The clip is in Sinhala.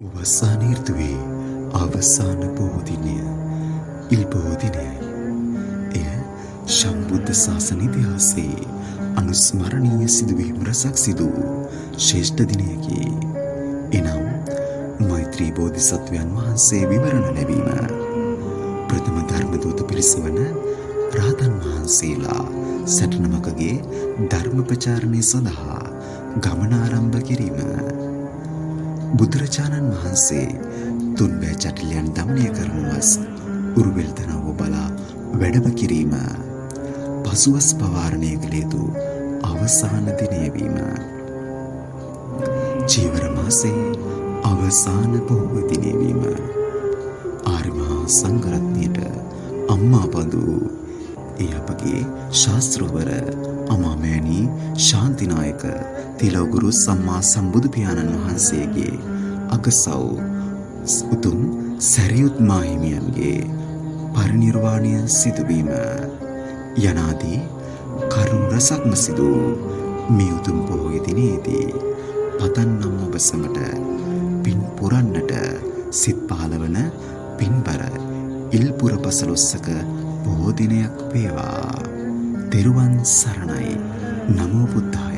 වස්සාන ඍතුවේ අවසාන පොහෝ දිනය ඉල් පොහෝ දිනයයි. එය සම්බුද්ධ ශාසන ඉතිහාසයේ අනුස්මරණීය සිදුවීම් රැසක් සිදු වූ ශ්‍රේෂ්ඨ දිනයකි. එනම් මෛත්‍රී බෝධිසත්වයන් වහන්සේ විවරණ ලැබීම, ප්‍රථම ධර්ම දූත පිරිස වන රහතන් වහන්සේලා සැටනමකගේ ධර්ම ප්‍රචාරණය සඳහා ගමන ආරම්භ කිරීම, බුදුරජාණන් වහන්සේ තුන්බෑ චටිලයන් දමනය කරනුවස් උරුවෙල් තනව බලා වැඩම කිරීම, පසුවස් පවාරණය කළ යුතු අවසාන දිනය වීම, චීවර මාසයේ අවසාන පොහොව දිනය වීම, ආර්ය මහා සංඝරත්නයට අම්මා බඳු ඒ අපගේ ශාස්ත්‍රවර අමාමෑණී ශාන්තිනායක තිලෝගුරු සම්මා සම්බුදු පියාණන් වහන්සේගේ අගසව් උතුම් සැරියුත් මාහිමියන්ගේ පරිනිර්වාණය සිදුවීම යනාදී කරුණු රසක්ම සිදු මේ උතුම් පොහොය දිනයේදී පතන්නම් ඔබ සැමට පින් පුරන්නට සිත් පහළවන පින්බර ඉල්පුර පසළොස්වක පොහෝ දිනයක් වේවා. තෙරුවන් සරණයි. නමෝ බුද්ධාය.